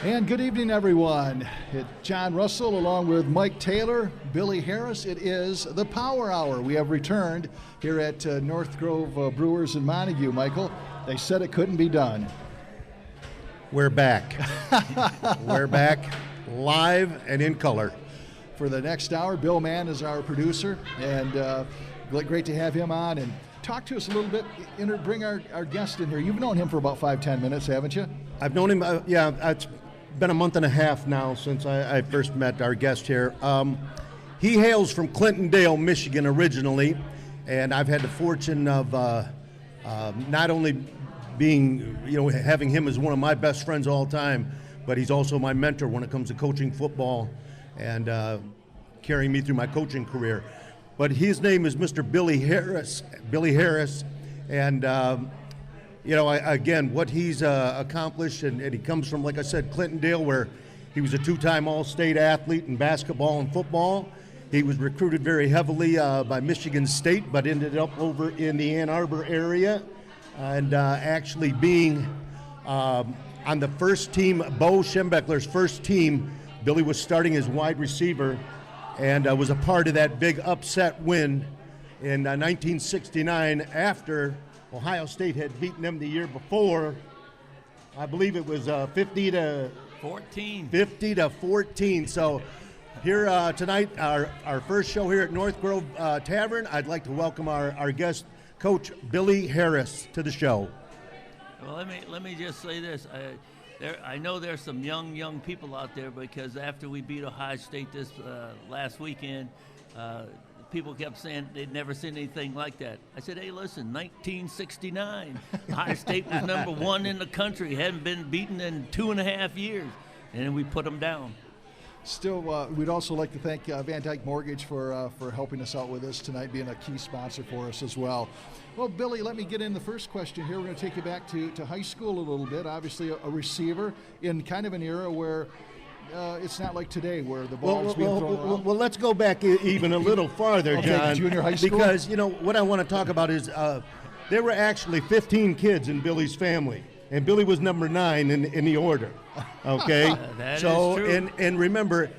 And good evening, everyone. It's Jon Russell along with Mike Taylor, Billy Harris. It is the Power Hour. We have returned here at North Grove Brewers in Montague, Michael. They said it couldn't be done. We're back. We're back live and in color. For the next hour, Bill Mann is our producer, and great to have him on. And talk to us a little bit, bring our guest in here. You've known him for about 5-10 minutes, haven't you? I've known him, it's been a month and a half now since I first met our guest here. He hails from Clintondale, Michigan originally, and I've had the fortune of not only being, having him as one of my best friends all time, but he's also my mentor when it comes to coaching football and carrying me through my coaching career. But his name is Mr. Billy Harris. And again, what he's accomplished, and he comes from, like I said, Clintondale, where he was a two-time All-State athlete in basketball and football. He was recruited very heavily by Michigan State, but ended up over in the Ann Arbor area, and actually being on the first team, Bo Schembechler's first team. Billy was starting as wide receiver and was a part of that big upset win in 1969 after Ohio State had beaten them the year before. I believe it was 50-14. So here tonight, our first show here at North Grove Tavern, I'd like to welcome our guest, Coach Billy Harris, to the show. Well, let me just say this. I know there's some young people out there, because after we beat Ohio State this last weekend, people kept saying they'd never seen anything like that. I said, hey, listen, 1969, Ohio State was number one in the country, hadn't been beaten in 2.5 years, and then we put them down. Still, we'd also like to thank VanDyk Mortgage for helping us out with this tonight, being a key sponsor for us as well. Well, Billy, let me get in the first question here. We're going to take you back to high school a little bit. Obviously, a receiver in kind of an era where it's not like today where the ball's being thrown around. Well, let's go back even a little farther, John. Junior high school? Because, what I want to talk about is there were actually 15 kids in Billy's family, and Billy was number 9 in the order, okay? That is true. And remember,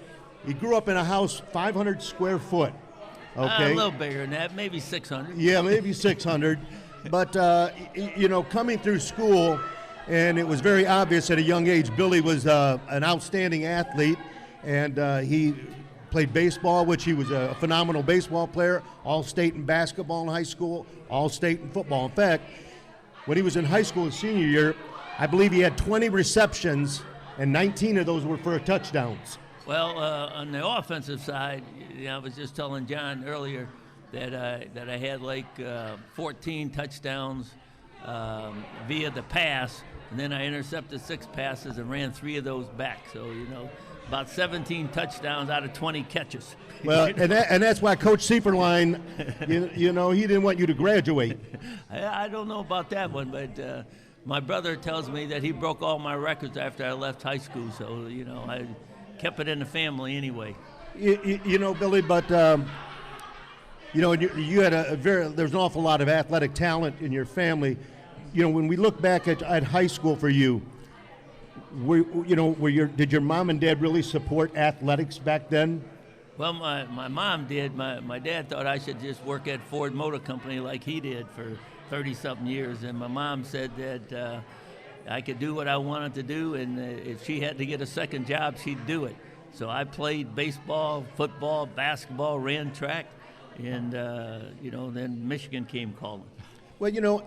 he grew up in a house 500 square foot, okay? A little bigger than that, maybe 600. Yeah, maybe 600. But, coming through school, and it was very obvious at a young age, Billy was an outstanding athlete, and he played baseball, which he was a phenomenal baseball player, all-state in basketball in high school, all-state in football. In fact, when he was in high school his senior year, I believe he had 20 receptions, and 19 of those were for touchdowns. Well, on the offensive side, I was just telling John earlier that I had like 14 touchdowns via the pass, and then I intercepted 6 passes and ran 3 of those back. So, about 17 touchdowns out of 20 catches. Well, and that's why Coach Sieferlein, he didn't want you to graduate. I don't know about that one, but my brother tells me that he broke all my records after I left high school. So, I kept it in the family anyway. Billy, but you had there's an awful lot of athletic talent in your family. When we look back at high school for you, did your mom and dad really support athletics back then? Well, my mom did. My dad thought I should just work at Ford Motor Company like he did for 30-something years, and my mom said that I could do what I wanted to do, and if she had to get a second job, she'd do it. So I played baseball, football, basketball, ran track, and then Michigan came calling. Well,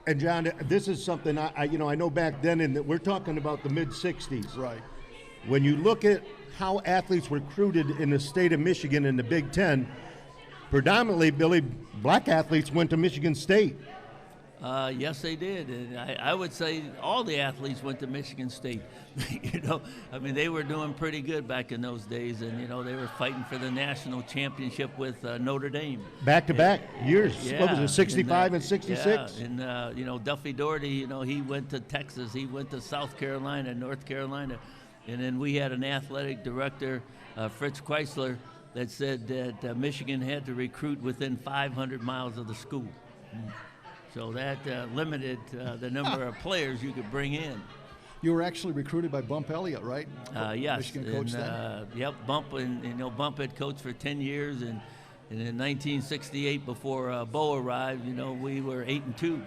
and John, this is something I know back then, we're talking about the mid-'60s. Right. When you look at how athletes were recruited in the state of Michigan in the Big Ten, predominantly, Billy, black athletes went to Michigan State. Yes, they did, and I would say all the athletes went to Michigan State. They were doing pretty good back in those days, and they were fighting for the national championship with Notre Dame. Back-to-back years. Yeah, what was it, 65 and 66? Yeah, and Duffy Doherty, he went to Texas, he went to South Carolina, North Carolina, and then we had an athletic director, Fritz Chrysler, that said that Michigan had to recruit within 500 miles of the school. So that limited the number of players you could bring in. You were actually recruited by Bump Elliott, right? Yes. Michigan coach then? Yep, Bump, and Bump had coached for 10 years, and in 1968, before Bo arrived, we were 8-2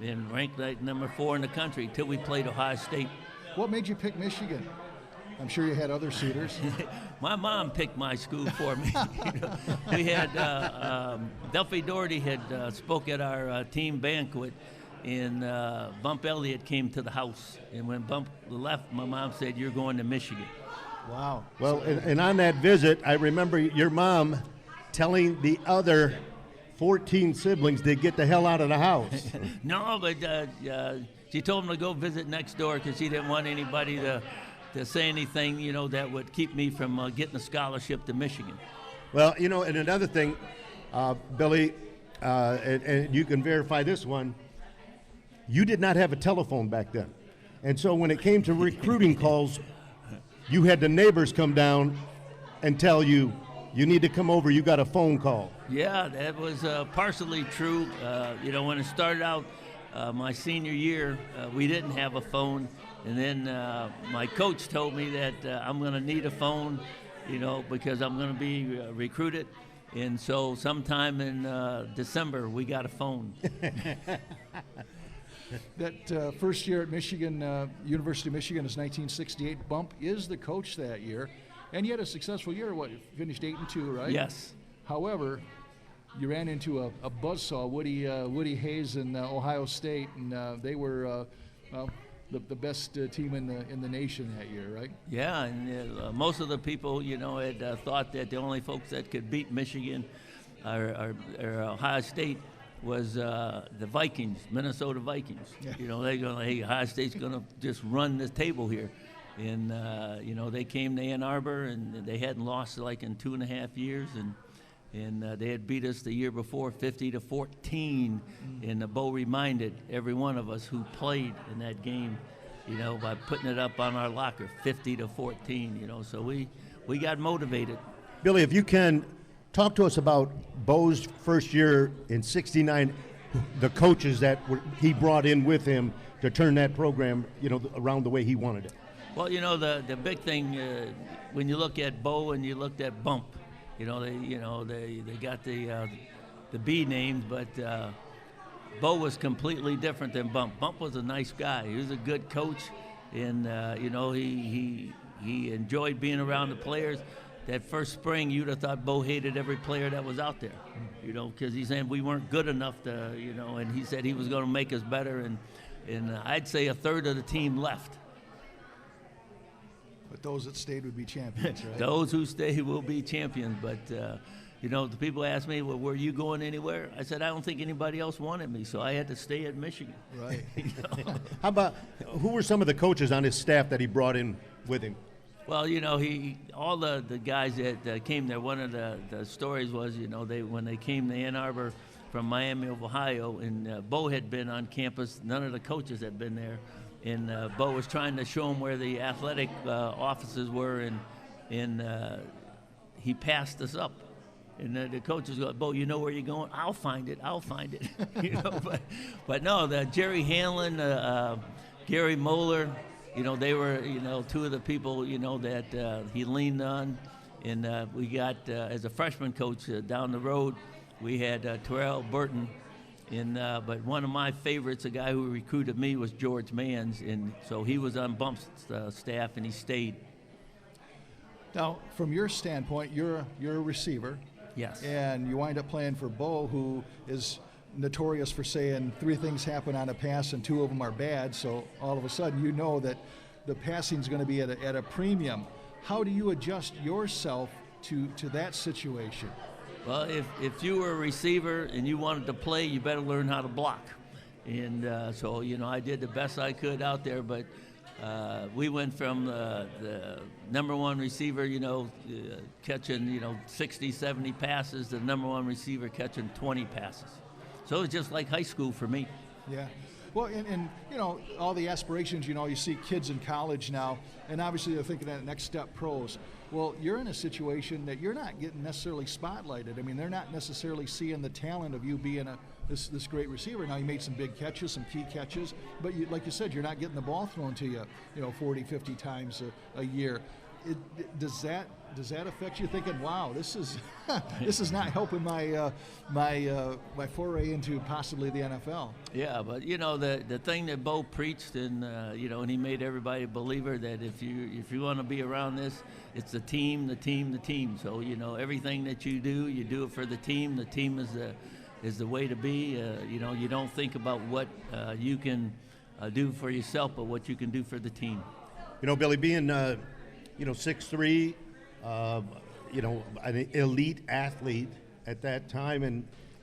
and ranked like number 4 in the country till we played Ohio State. What made you pick Michigan? I'm sure you had other suitors. My mom picked my school for me. We had Duffy Doherty had spoke at our team banquet, and Bump Elliott came to the house. And when Bump left, my mom said, "You're going to Michigan." Wow. Well, and on that visit, I remember your mom telling the other 14 siblings to get the hell out of the house. No, but she told them to go visit next door because she didn't want anybody to say anything, that would keep me from getting a scholarship to Michigan. Well, and another thing, Billy, and you can verify this one, you did not have a telephone back then. And so when it came to recruiting calls, you had the neighbors come down and tell you, you need to come over, you got a phone call. Yeah, that was partially true. When it started out my senior year, we didn't have a phone. And then my coach told me that I'm going to need a phone, because I'm going to be recruited. And so sometime in December, we got a phone. That first year at Michigan, University of Michigan is 1968. Bump is the coach that year. And you had a successful year. You finished 8-2, right? Yes. However, you ran into a buzzsaw, Woody Hayes in Ohio State, and they were the best team in the nation that year, right? Yeah, and most of the people, had thought that the only folks that could beat Michigan or Ohio State was the Vikings, Minnesota Vikings. Yeah. They're going, hey, Ohio State's going to just run the table here. And, they came to Ann Arbor, and they hadn't lost like in 2.5 years, and they had beat us the year before 50-14. And Bo reminded every one of us who played in that game, by putting it up on our locker, 50-14. So we got motivated. Billy, if you can, talk to us about Bo's first year in '69, the coaches that he brought in with him to turn that program, around the way he wanted it. Well, the big thing when you look at Bo and you looked at Bump, they got the B names, but Bo was completely different than Bump. Bump was a nice guy. He was a good coach, and he enjoyed being around the players. That first spring, you'd have thought Bo hated every player that was out there, because he's saying we weren't good enough to, and he said he was going to make us better, and I'd say a third of the team left. But those that stayed would be champions, right? Those who stay will be champions. But, the people ask me, well, were you going anywhere? I said, I don't think anybody else wanted me, so I had to stay at Michigan. Right. How about, who were some of the coaches on his staff that he brought in with him? Well, all the guys that came there, one of the stories was, when they came to Ann Arbor from Miami of Ohio, and Bo had been on campus, none of the coaches had been there. And Bo was trying to show him where the athletic offices were, and he passed us up. And the coaches go, Bo, you know where you're going? I'll find it. But no, the Jerry Hanlon, Gary Moeller, they were, two of the people, that he leaned on. And we got, as a freshman coach down the road, we had Terrell Burton. But one of my favorites, a guy who recruited me, was George Manns, and so he was on Bump's staff, and he stayed. Now, from your standpoint, you're a receiver. Yes. And you wind up playing for Bo, who is notorious for saying 3 things happen on a pass and 2 of them are bad. So all of a sudden, that the passing is going to be at a premium. How do you adjust yourself to that situation? Well, if you were a receiver and you wanted to play, you better learn how to block. And so, I did the best I could out there, but we went from the number 1 receiver, catching, 60, 70 passes, to the number 1 receiver catching 20 passes. So it's just like high school for me. Yeah. Well, and all the aspirations, you see kids in college now, and obviously they're thinking that next step pros. Well, you're in a situation that you're not getting necessarily spotlighted. I mean, they're not necessarily seeing the talent of you being this great receiver. Now, he made some big catches, some key catches, but like you said, you're not getting the ball thrown to you, 40, 50 times a year. Does that affect you, thinking, wow, this is this is not helping my my foray into possibly the NFL? Yeah, but the thing that Bo preached, and and he made everybody a believer that if you want to be around this, it's the team, the team, the team. So everything that you do it for the team. The team is the way to be. You don't think about what you can do for yourself, but what you can do for the team. Billy, being 6'3", an elite athlete at that time,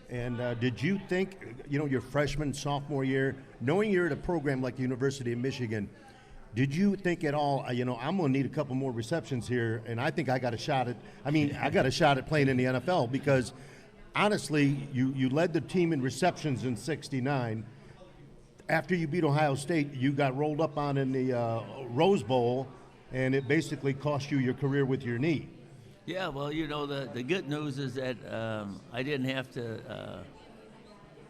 and did you think, your freshman, sophomore year, knowing you're at a program like the University of Michigan, did you think at all, I'm going to need a couple more receptions here, and I think I got a shot at playing in the NFL, because honestly, you led the team in receptions in '69. After you beat Ohio State, you got rolled up on in the Rose Bowl, and it basically cost you your career with your knee. Yeah, well, the good news is that I didn't have to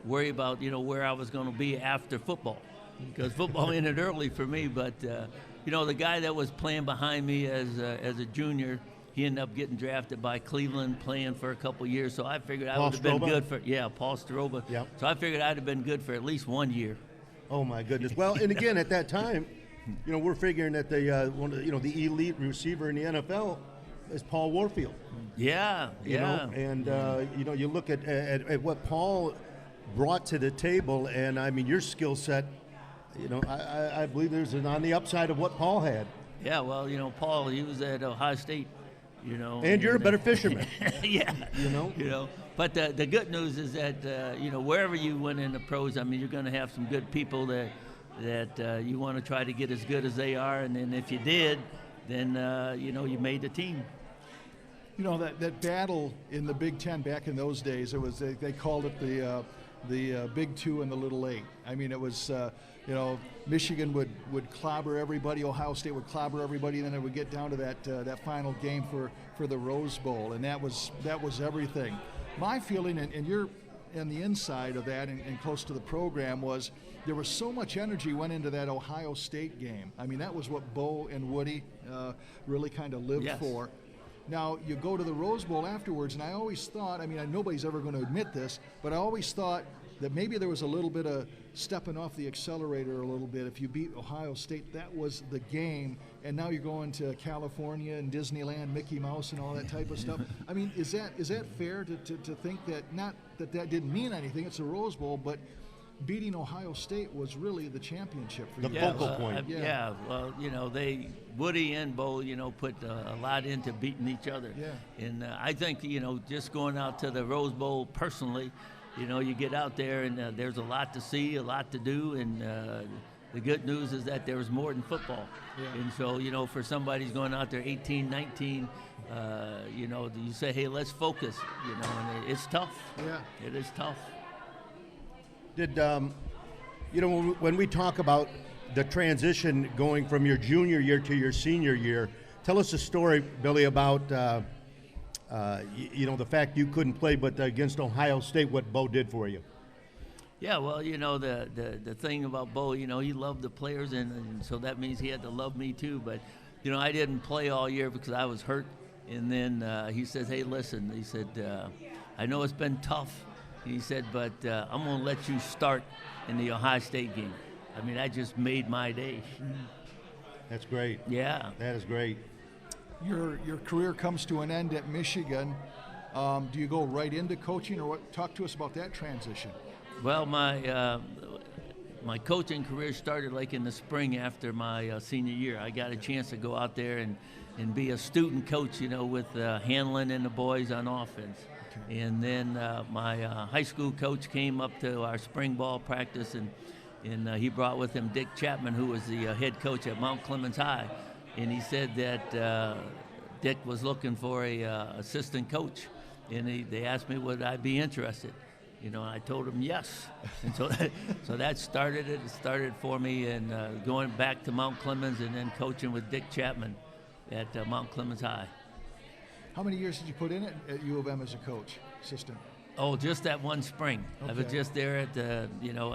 worry about, where I was going to be after football, because football ended early for me. But, the guy that was playing behind me as a junior, he ended up getting drafted by Cleveland, playing for a couple years. So I figured I would have been good for, Paul Stroba. Yep. So I figured I'd have been good for at least 1 year. Oh, my goodness. Well, and again, at that time, we're figuring that the elite receiver in the NFL is Paul Warfield. Yeah, And you look at what Paul brought to the table, and I mean your skill set. I believe there's on the upside of what Paul had. Yeah, well, Paul, he was at Ohio State. And you're a better fisherman. Yeah. But the good news is that wherever you went in the pros, I mean, you're going to have some good people that you want to try to get as good as they are, and then if you did, then you made the team. That battle in the Big Ten back in those days, it was they called it the Big Two and the Little Eight. I mean, it was Michigan would clobber everybody, Ohio State would clobber everybody, and then it would get down to that final game for the Rose Bowl, and that was everything. My feeling, and you're on the inside of that and close to the program, was there was so much energy went into that Ohio State game. I mean, that was what Bo and Woody really kind of lived for. Now, you go to the Rose Bowl afterwards, and I always thought, I mean, nobody's ever going to admit this, but I always thought that maybe there was a little bit of stepping off the accelerator a little bit. If you beat Ohio State, that was the game, and now you're going to California and Disneyland, Mickey Mouse and all that type of stuff. I mean, is that fair to think that, not that didn't mean anything, it's a Rose Bowl, but beating Ohio State was really the championship for you? The focal point. Well, Woody and Bo, put a lot into beating each other. Yeah. And I think, just going out to the Rose Bowl personally, you get out there and there's a lot to see, a lot to do, and the good news is that there was more than football. Yeah. And so, for somebody who's going out there 18, 19, you say, hey, let's focus, and it's tough. Yeah. It is tough. Did when we talk about the transition going from your junior year to your senior year, tell us a story, Billy, about the fact you couldn't play, but against Ohio State, what Bo did for you. Yeah, well, the thing about Bo, he loved the players, and so that means he had to love me too. But I didn't play all year because I was hurt, and then he says, hey, listen, he said, I know it's been tough. He said, but I'm going to let you start in the Ohio State game. I mean, that just made my day. That's great. Yeah. That is great. Your career comes to an end at Michigan. Do you go right into coaching, or what? Talk to us about that transition. Well, my coaching career started like in the spring after my senior year. I got a chance to go out there and be a student coach, with Hanlon and the boys on offense. And then my high school coach came up to our spring ball practice, and he brought with him Dick Chapman, who was the head coach at Mount Clemens High. And he said that Dick was looking for a assistant coach, and they asked me would I be interested. And I told him yes. And so that started it. It started for me, and going back to Mount Clemens and then coaching with Dick Chapman at Mount Clemens High. How many years did you put in at U of M as a coach, assistant? Oh, just that one spring. I was Okay. just there at the,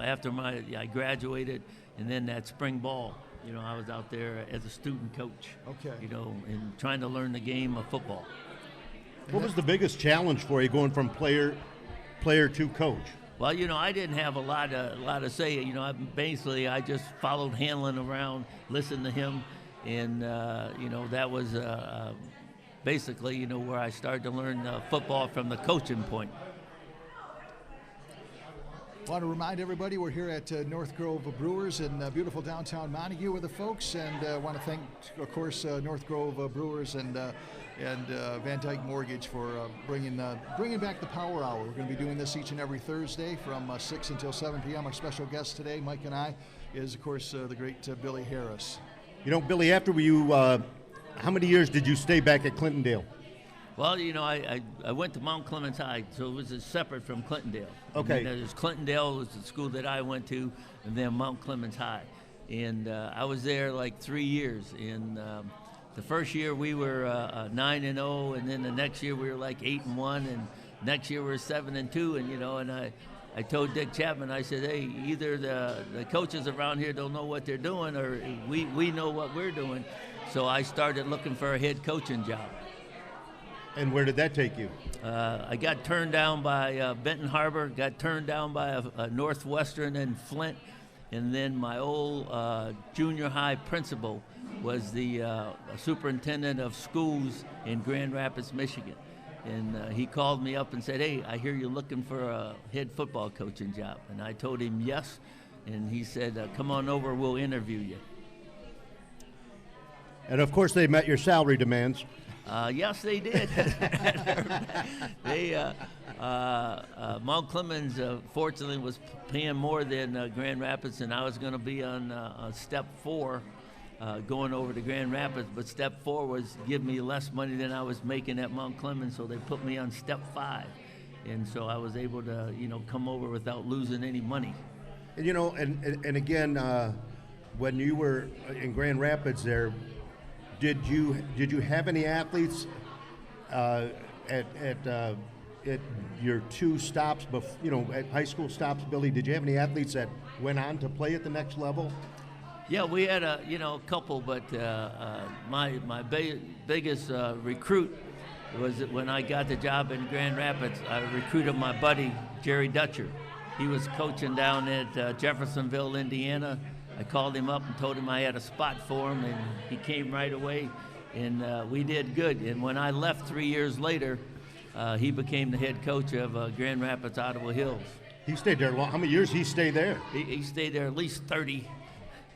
after I graduated, and then that spring ball. I was out there as a student coach. Okay. And trying to learn the game of football. What was the biggest challenge for you going from player to coach? Well, I didn't have a lot to say. I just followed Hanlon around, listened to him, and that was basically where I started to learn football from the coaching point. I want to remind everybody we're here at North Grove Brewers in beautiful downtown Montague with the folks, and I want to thank, of course, North Grove Brewers and VanDyk Mortgage for bringing back the Power Hour. We're going to be doing this each and every Thursday from 6 until 7 p.m. Our special guest today, Mike and I, is, of course, the great Billy Harris. Billy, after you, how many years did you stay back at Clintondale? Well, I went to Mount Clemens High, so it was separate from Clintondale. Okay. And then there's Clintondale was the school that I went to, and then Mount Clemens High. And I was there like 3 years. And the first year we were 9-0, and then the next year we were like 8-1, and next year we were 7-2. And I told Dick Chapman, I said, hey, either the coaches around here don't know what they're doing, or we know what we're doing. So I started looking for a head coaching job. And where did that take you? I got turned down by Benton Harbor, got turned down by a Northwestern and Flint, and then my old junior high principal was the superintendent of schools in Grand Rapids, Michigan. And he called me up and said, hey, I hear you're looking for a head football coaching job. And I told him yes, and he said, come on over, we'll interview you. And of course they met your salary demands. Yes, they did. Mount Clemens, fortunately, was paying more than Grand Rapids, and I was going to be on step 4, going over to Grand Rapids. But step 4 was give me less money than I was making at Mount Clemens, so they put me on step 5, and so I was able to, come over without losing any money. And and again, when you were in Grand Rapids there, did you have any athletes at your 2 stops, at high school stops, Billy? Did you have any athletes that went on to play at the next level? Yeah, we had a couple, but my biggest recruit was that when I got the job in Grand Rapids, I recruited my buddy Jerry Dutcher. He was coaching down at Jeffersonville, Indiana. I called him up and told him I had a spot for him, and he came right away, and we did good. And when I left 3 years later, he became the head coach of Grand Rapids, Ottawa Hills. He stayed there long. How many years did he stay there? He stayed there at least 30.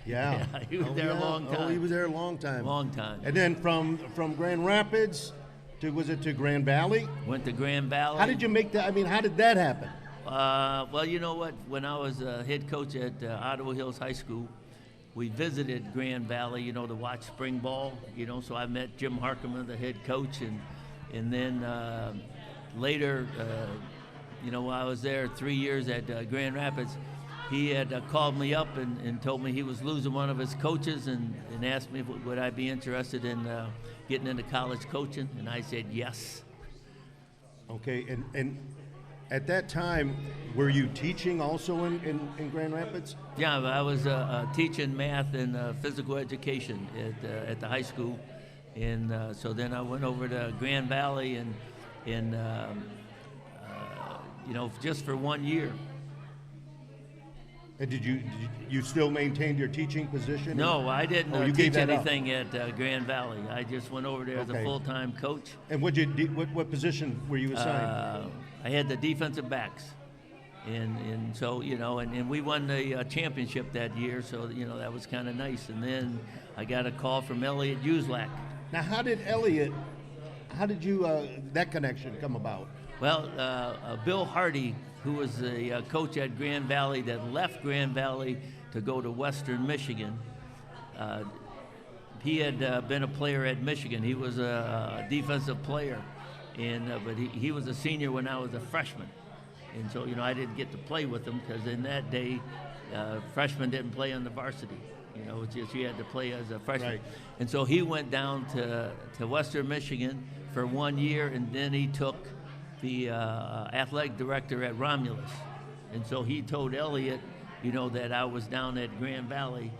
Yeah. Yeah, he was there a long time. Oh, he was there a long time. Long time. And then from Grand Rapids to Grand Valley? Went to Grand Valley. How did you make that? I mean, how did that happen? Well, you know what? When I was head coach at Ottawa Hills High School, we visited Grand Valley, to watch spring ball. So I met Jim Harkiman, the head coach, and then later, while I was there 3 years at Grand Rapids, he had called me up and told me he was losing one of his coaches, and asked me if would I be interested in getting into college coaching, and I said yes. Okay, and at that time, were you teaching also in Grand Rapids? Yeah, I was teaching math and physical education at the high school, and so then I went over to Grand Valley and just for 1 year. And did you still maintain your teaching position? No, I didn't you teach gave that up. anything at Grand Valley. I just went over there as a Okay. full-time coach. And what position were you assigned? I had the defensive backs, and so and we won the championship that year. So that was kind of nice. And then I got a call from Elliot Uselak. Now, how did you that connection come about? Well, Bill Hardy, who was the coach at Grand Valley that left Grand Valley to go to Western Michigan, he had been a player at Michigan. He was a defensive player, but he was a senior when I was a freshman. And so, I didn't get to play with him because in that day, freshmen didn't play on the varsity. It's just you had to play as a freshman. Right. And so he went down to Western Michigan for 1 year, and then he took the athletic director at Romulus. And so he told Elliot, that I was down at Grand Valley,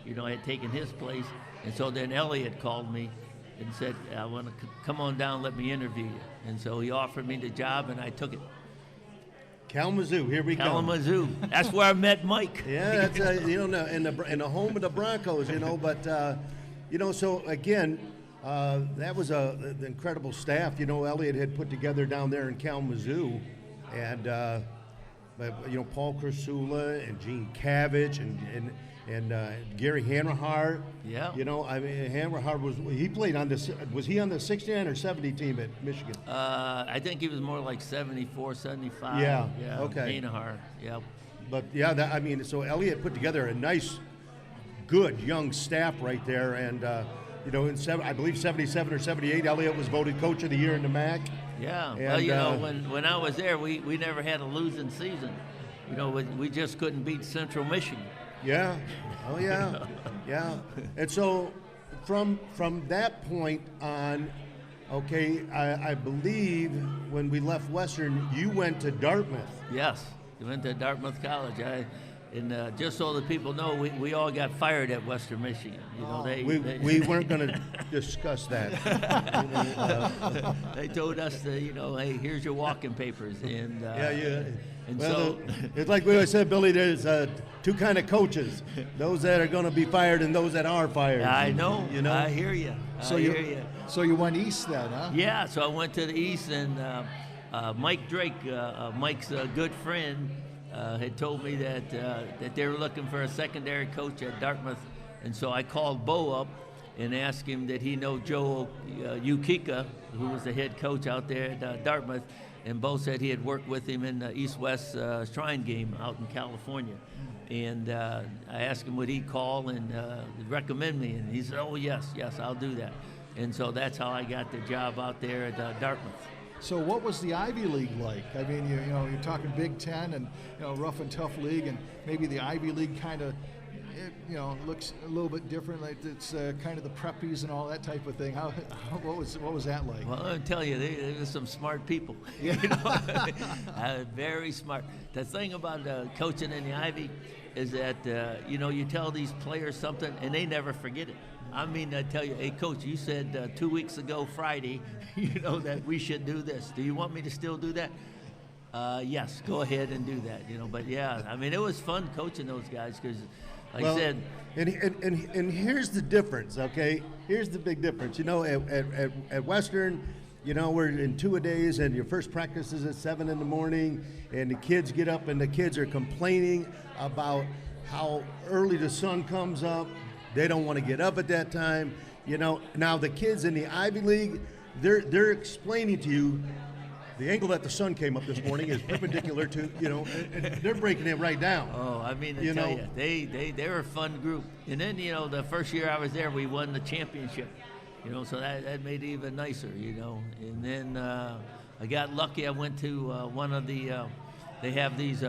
I had taken his place. And so then Elliot called me and said, I want to come on down, let me interview you. And so he offered me the job, and I took it. Kalamazoo, here we go. Kalamazoo. That's where I met Mike. Yeah, that's in the home of the Broncos, but so again, that was the incredible staff. Elliot had put together down there in Kalamazoo, and Paul Kursula and Gene Cavich and Gary Hanrahan. Yeah. Hanrahan he played on was he on the 69 or 70 team at Michigan? I think he was more like 74, 75. Yeah. Yeah. Okay. Hanrahan. Yep. But yeah, so Elliot put together a nice, good young staff right there, and I believe 77 or 78, Elliot was voted Coach of the Year in the MAC. Yeah. And, when I was there, we never had a losing season. We just couldn't beat Central Michigan. Yeah. Oh yeah. Yeah. And so from that point on, okay, I believe when we left Western, you went to Dartmouth. Yes, we went to Dartmouth College. Just so that people know, we all got fired at Western Michigan. We weren't going to discuss that. They told us that, hey, here's your walking papers, and And well, it's like we always said, Billy, there's two kind of coaches: those that are going to be fired and those that are fired. I know. I hear you. So you went east then, huh? Yeah. So I went to the east, and Mike Drake, Mike's a good friend, had told me that they were looking for a secondary coach at Dartmouth, and so I called Bo up and asked him that he know Joe Ukika, who was the head coach out there at Dartmouth. And Bo said he had worked with him in the East-West Shrine game out in California. And I asked him would he call and recommend me, and he said, oh, yes, I'll do that. And so that's how I got the job out there at Dartmouth. So what was the Ivy League like? I mean, you're talking Big Ten and, rough and tough league, and maybe the Ivy League kind of, looks a little bit different. Like it's kind of the preppies and all that type of thing. What was that like? Well, I'll tell you, there's some smart people. Very smart. The thing about coaching in the Ivy is that you tell these players something and they never forget it. I mean, I tell you, hey, coach, you said 2 weeks ago Friday, that we should do this. Do you want me to still do that? Yes, go ahead and do that. But yeah, I mean, it was fun coaching those guys because. Like I said, and here's the difference, okay? Here's the big difference. At Western, we're in 2-a-days, and your first practice is at 7 in the morning, and the kids get up, and the kids are complaining about how early the sun comes up. They don't want to get up at that time. Now the kids in the Ivy League, they're explaining to you. The angle that the sun came up this morning is perpendicular to, and they're breaking it right down. Oh, I mean, I tell you, they were a fun group. And then, the first year I was there, we won the championship, so that made it even nicer, And then I got lucky. I went to one of the, they have these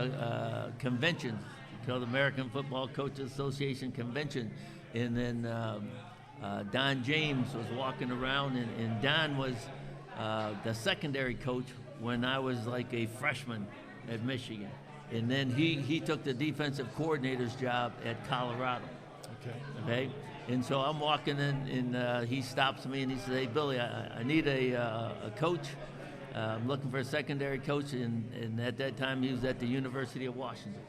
conventions called the American Football Coaches Association Convention. And then Don James was walking around, and Don was the secondary coach when I was like a freshman at Michigan. And then he took the defensive coordinator's job at Colorado. Okay. And so I'm walking in, and he stops me and he says, hey, Billy, I need a coach. I'm looking for a secondary coach. And at that time, he was at the University of Washington.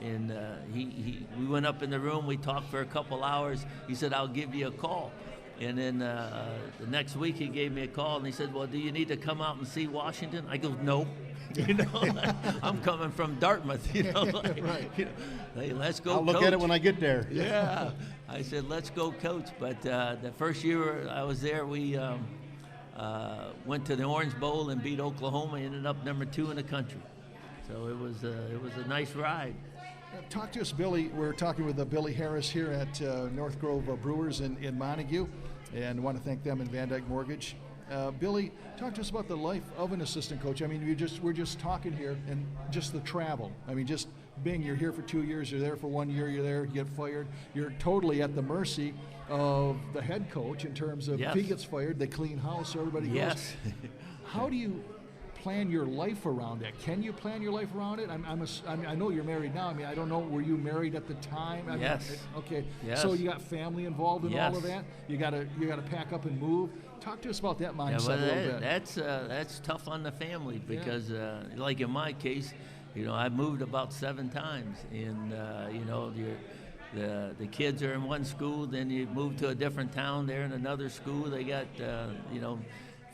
And we went up in the room. We talked for a couple hours. He said, I'll give you a call. And then the next week he gave me a call and he said, well, do you need to come out and see Washington? I go, no. I'm coming from Dartmouth, Right. Hey, let's go, I'll look at it when I get there. Yeah. I said, let's go, coach. But the first year I was there, we went to the Orange Bowl and beat Oklahoma, ended up number 2 in the country. So it was a nice ride. Talk to us, Billy. We're talking with Billy Harris here at North Grove Brewers in Montague, and I want to thank them and VanDyk Mortgage. Billy, talk to us about the life of an assistant coach. I mean, we're just talking here, and just the travel. I mean, just being you're here for 2 years, you're there for 1 year, you're there, you get fired. You're totally at the mercy of the head coach in terms of if he gets fired, they clean house, so everybody goes. Yes. How do you plan your life around that? Can you plan your life around it? I know you're married now. I mean, I don't know. Were you married at the time? Yes. Okay. Yes. So you got family involved in Yes. all of that. You got to pack up and move. Talk to us about that mindset Yeah, well, a little bit. that's tough on the family because, like in my case, I moved about 7 times, and the kids are in one school, then you move to a different town. They're in another school. They got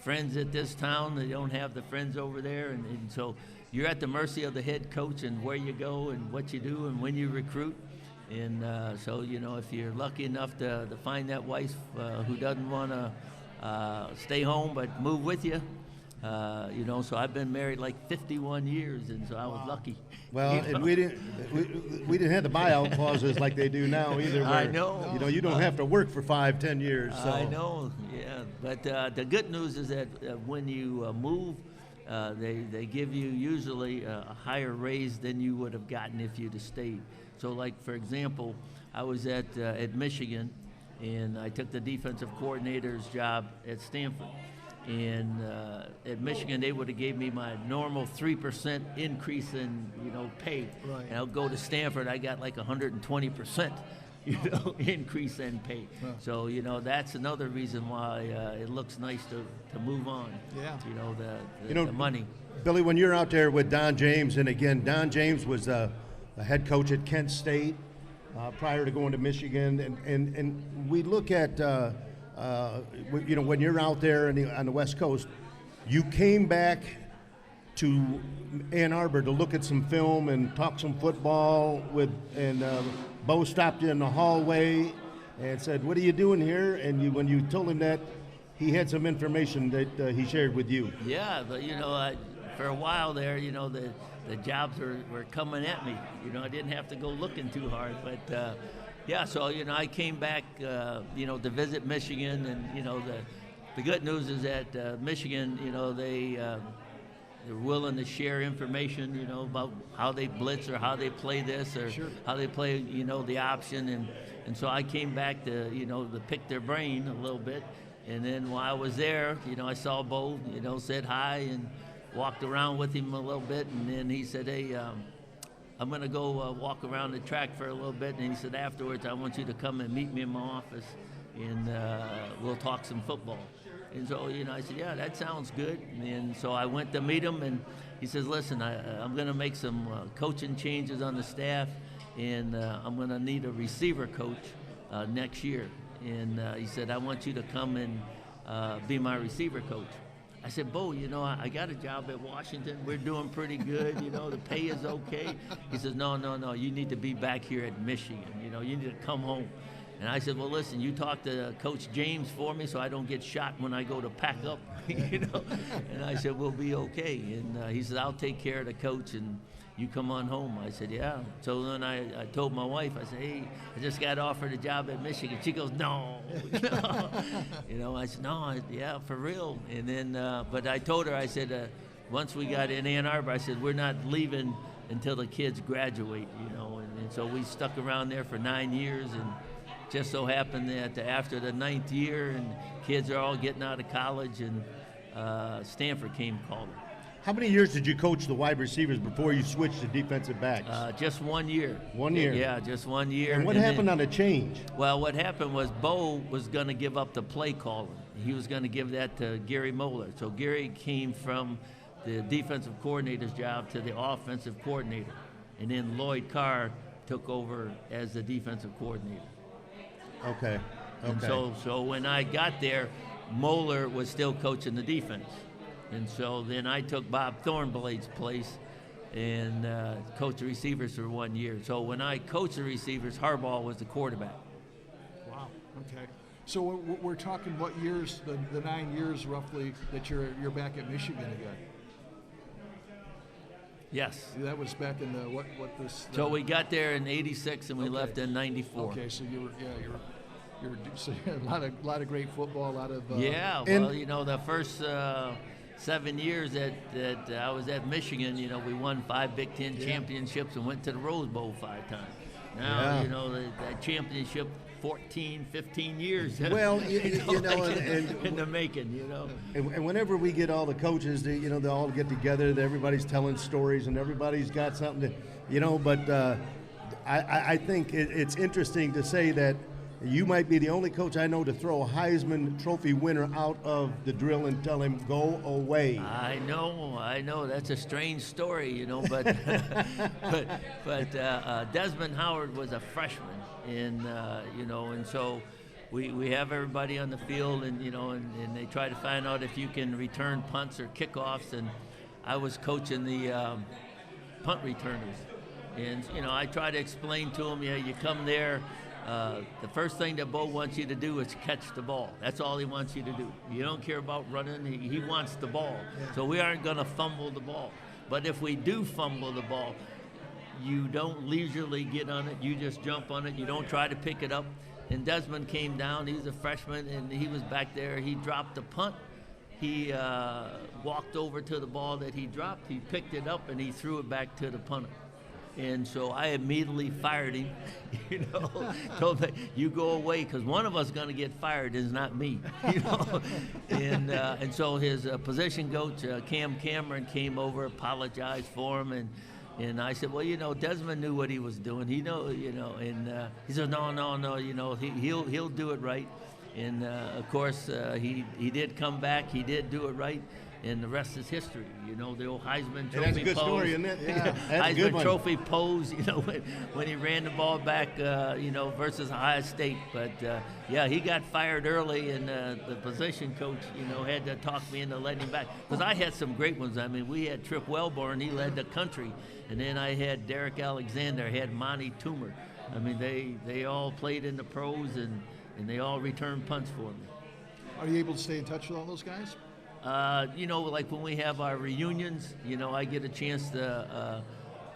friends at this town. They don't have the friends over there, and so you're at the mercy of the head coach and where you go and what you do and when you recruit. And so if you're lucky enough to find that wife who doesn't want to stay home but move with you, so I've been married like 51 years, and so I was lucky. Well, and we didn't have the buyout clauses like they do now either. I where, know. You don't have to work for 5-10 years. So. I know, yeah. But the good news is that when you move, they give you usually a higher raise than you would have gotten if you'd have stayed. So, like for example, I was at Michigan, and I took the defensive coordinator's job at Stanford. And at Michigan, they would have gave me my normal 3% increase in pay. Right. And I'll go to Stanford, I got like 120% increase in pay. Huh. So that's another reason why it looks nice to move on. Yeah. The money. Billy, when you're out there with Don James, and again, Don James was the head coach at Kent State prior to going to Michigan, and we look at. When you're out there on the West Coast, you came back to Ann Arbor to look at some film and talk some football and Bo stopped you in the hallway and said, "What are you doing here?" And when you told him that, he had some information that he shared with you. Yeah, but for a while there, the jobs were coming at me. I didn't have to go looking too hard, but. Yeah, so I came back, to visit Michigan, and the good news is that Michigan, they're willing to share information, about how they blitz or how they play this or how they play, the option, and so I came back to pick their brain a little bit, and then while I was there, I saw Bo, said hi and walked around with him a little bit, and then he said, "Hey." I'm going to go walk around the track for a little bit. And he said, afterwards, I want you to come and meet me in my office, and we'll talk some football. And so, I said, yeah, that sounds good. And so I went to meet him, and he says, listen, I'm going to make some coaching changes on the staff, and I'm going to need a receiver coach next year. And he said, I want you to come and be my receiver coach. I said, Bo, I got a job at Washington. We're doing pretty good. The pay is okay. He says, no, you need to be back here at Michigan. You need to come home. And I said, well, listen, you talk to Coach James for me so I don't get shot when I go to pack up, And I said, we'll be okay. And he said, I'll take care of the coach, and you come on home. I said, yeah. So then I told my wife, I said, hey, I just got offered a job at Michigan. She goes, no. I said, no, yeah, for real. And then, but I told her, I said, once we got in Ann Arbor, I said, we're not leaving until the kids graduate, and so we stuck around there for 9 years, and just so happened that after the 9th year, and kids are all getting out of college, and Stanford came calling. How many years did you coach the wide receivers before you switched to defensive backs? Just 1 year. 1 year? Yeah, just 1 year. And what happened on the change? Well, what happened was Bo was going to give up the play calling. He was going to give that to Gary Moeller. So Gary came from the defensive coordinator's job to the offensive coordinator. And then Lloyd Carr took over as the defensive coordinator. Okay. And so when I got there, Moeller was still coaching the defense. And so then I took Bob Thornblade's place and coached the receivers for 1 year. So when I coached the receivers, Harbaugh was the quarterback. Wow. Okay. So we're talking what years? The 9 years roughly that you're back at Michigan again. Yes. That was back in the what this. So we got there in '86 and we left in '94. Okay. So you're so a lot of great football, a lot of. Yeah. Well, the first. 7 years that I was at Michigan, we won 5 Big Ten championships and went to the Rose Bowl 5 times. Now, you know, that championship 14, 15 years. Well, you know, in the making, you know. And whenever we get all the coaches, they all get together, everybody's telling stories and everybody's got something to, you know, but I think it's interesting to say that you might be the only coach I know to throw a Heisman Trophy winner out of the drill and tell him, go away. I know. That's a strange story, you know, but but Desmond Howard was a freshman, and you know, and so we have everybody on the field, and you know, and they try to find out if you can return punts or kickoffs, and I was coaching the punt returners, and you know, I try to explain to them, yeah, you come there. The first thing that Bo wants you to do is catch the ball. That's all he wants you to do. You don't care about running. He wants the ball. Yeah. So we aren't going to fumble the ball. But if we do fumble the ball, you don't leisurely get on it. You just jump on it. You don't try to pick it up. And Desmond came down. He's a freshman, and he was back there. He dropped the punt. He walked over to the ball that he dropped. He picked it up, and he threw it back to the punter. And so I immediately fired him, you know, told him, you go away, because one of us is going to get fired, is not me, you know. And so his position coach, Cam Cameron, came over, apologized for him, and I said, well, you know, Desmond knew what he was doing. He know, you know, and he said, no, you know, he'll do it right. And of course, he did come back. He did do it right. And the rest is history, you know, the old Heisman Trophy pose. That's a good story, isn't it? Yeah. Heisman Trophy pose, you know, when he ran the ball back, you know, versus Ohio State. But, yeah, he got fired early, and the position coach, you know, had to talk me into letting him back. Because I had some great ones. I mean, we had Trip Wellborn. He led the country. And then I had Derek Alexander. I had Monty Toomer. I mean, they all played in the pros, and they all returned punts for me. Are you able to stay in touch with all those guys? You know, like when we have our reunions, you know, I get a chance to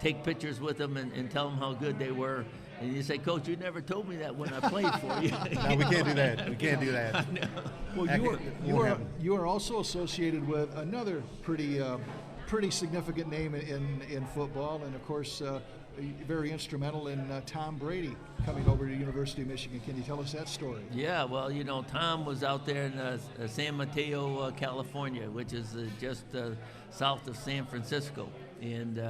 take pictures with them and tell them how good they were. And you say, Coach, you never told me that when I played for you. No, we can't do that. We can't do that. Well, you are also associated with another pretty significant name in football, and of course, very instrumental in Tom Brady coming over to the University of Michigan. Can you tell us that story? Yeah, well, you know, Tom was out there in San Mateo, California, which is just south of San Francisco. And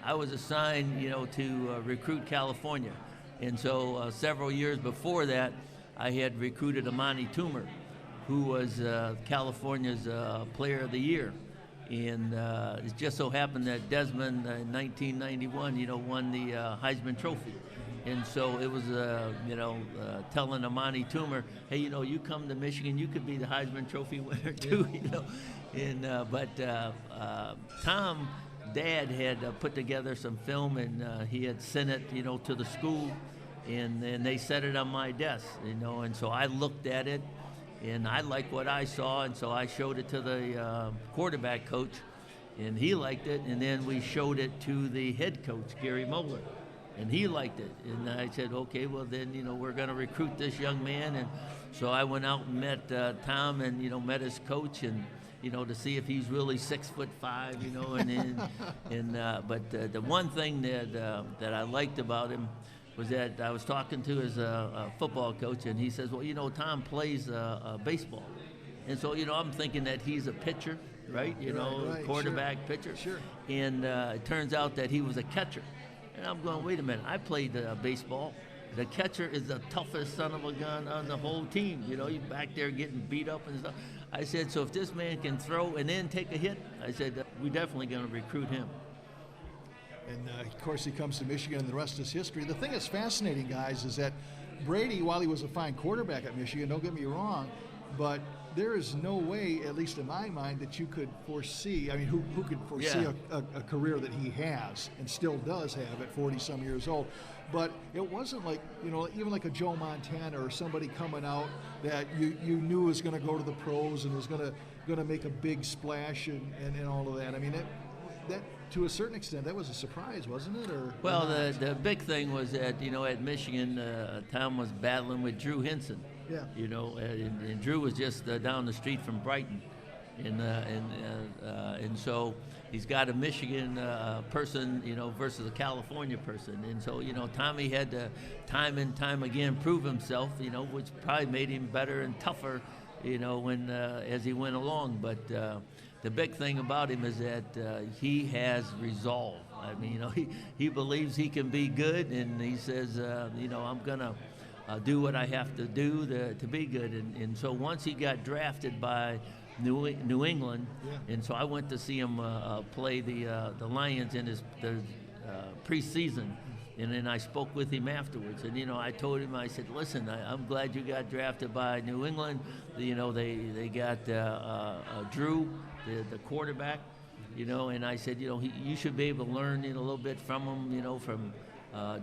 I was assigned, you know, to recruit California. And so several years before that, I had recruited Amani Toomer, who was California's Player of the Year. And it just so happened that Desmond in 1991, you know, won the Heisman Trophy. And so it was, you know, telling Amani Toomer, hey, you know, you come to Michigan, you could be the Heisman Trophy winner too, you know. And but Tom, Dad had put together some film, and he had sent it, you know, to the school, and they set it on my desk, you know. And so I looked at it, and I liked what I saw, and so I showed it to the quarterback coach, and he liked it. And then we showed it to the head coach, Gary Moeller, and he liked it. And I said, okay, well then, you know, we're going to recruit this young man. And so I went out and met Tom, and, you know, met his coach, and, you know, to see if he's really 6'5", you know. But the one thing that I liked about him was that I was talking to his football coach, and he says, well, you know, Tom plays baseball. And so, you know, I'm thinking that he's a pitcher, right? You know, right, quarterback, sure. pitcher. Sure. And it turns out that he was a catcher. And I'm going, wait a minute, I played baseball. The catcher is the toughest son of a gun on the whole team. You know, you're back there getting beat up and stuff. I said, so if this man can throw and then take a hit, I said, we're definitely going to recruit him. And, of course, he comes to Michigan, and the rest is history. The thing that's fascinating, guys, is that Brady, while he was a fine quarterback at Michigan, don't get me wrong, but there is no way, at least in my mind, that you could foresee, I mean, who could foresee a career that he has and still does have at 40-some years old. But it wasn't like, you know, even like a Joe Montana or somebody coming out that you knew was going to go to the pros and was going to make a big splash and all of that. I mean, that to a certain extent, that was a surprise, wasn't it? Well, the big thing was that, you know, at Michigan, Tom was battling with Drew Henson. Yeah. You know, and Drew was just down the street from Brighton. and so he's got a Michigan person, versus a California person, and so Tommy had to time and time again prove himself, which probably made him better and tougher, when as he went along. But the big thing about him is that he has resolve. I mean, he believes he can be good, and he says, I'm gonna do what I have to do to be good. And so once he got drafted by New England, and so I went to see him play the Lions in his preseason, and then I spoke with him afterwards. And I told him, I said, listen, I'm glad you got drafted by New England. They got Drew, the quarterback. And I said, you should be able to learn a little bit from him, from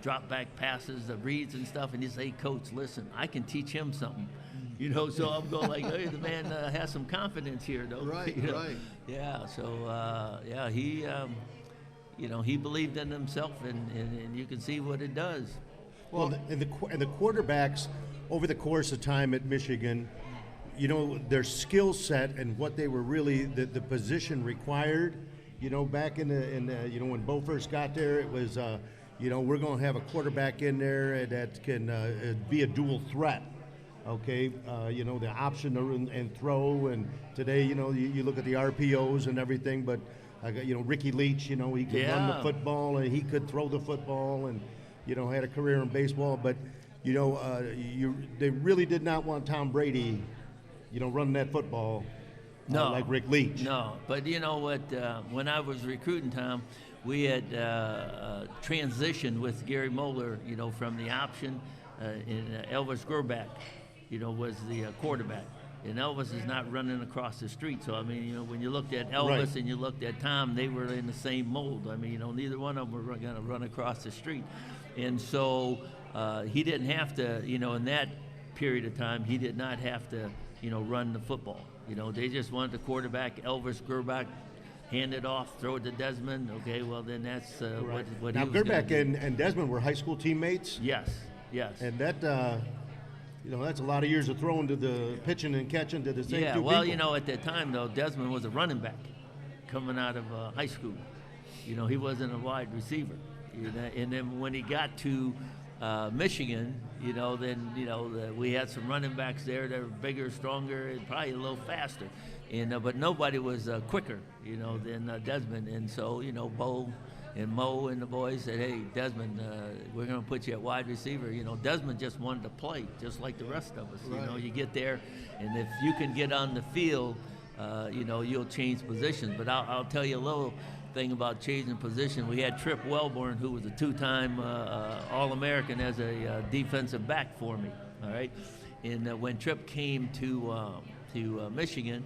drop back passes, the reads and stuff. And he said, hey, coach, listen, I can teach him something. So I'm going like, hey, the man has some confidence here, though. Right, right. Yeah, so, he believed in himself, and you can see what it does. Well, and the quarterbacks, over the course of time at Michigan, their skill set and what they were really, the position required, back in when Bo first got there, it was, we're going to have a quarterback in there that can be a dual threat. Okay, the option to run and throw, and today, you look at the RPOs and everything, but Ricky Leach, he could run the football and he could throw the football, and had a career in baseball, but they really did not want Tom Brady, running that football. No, like Rick Leach. No, but you know what? When I was recruiting Tom, we had transitioned with Gary Moeller, from the option, and Elvis Grbac, was the quarterback. And Elvis is not running across the street. So, I mean, when you looked at Elvis Right. and you looked at Tom, they were in the same mold. I mean, neither one of them were going to run across the street. And so he didn't have to, in that period of time, he did not have to, run the football. They just wanted the quarterback, Elvis Grbac, hand it off, throw it to Desmond. Okay, well, then that's what Now, he was gonna Grbac do. and Desmond were high school teammates. Yes. And that, that's a lot of years of throwing to the pitching and catching to the same two people. At that time, though, Desmond was a running back coming out of high school. He wasn't a wide receiver. And then when he got to Michigan, we had some running backs there that were bigger, stronger, and probably a little faster. But nobody was quicker, than Desmond. And so, Bo and Mo and the boys said, hey, Desmond, we're going to put you at wide receiver. Desmond just wanted to play, just like the rest of us. Right. You get there, and if you can get on the field, you'll change positions. But I'll tell you a little thing about changing position. We had Trip Wellborn, who was a two-time All-American as a defensive back for me, all right? And when Trip came to Michigan,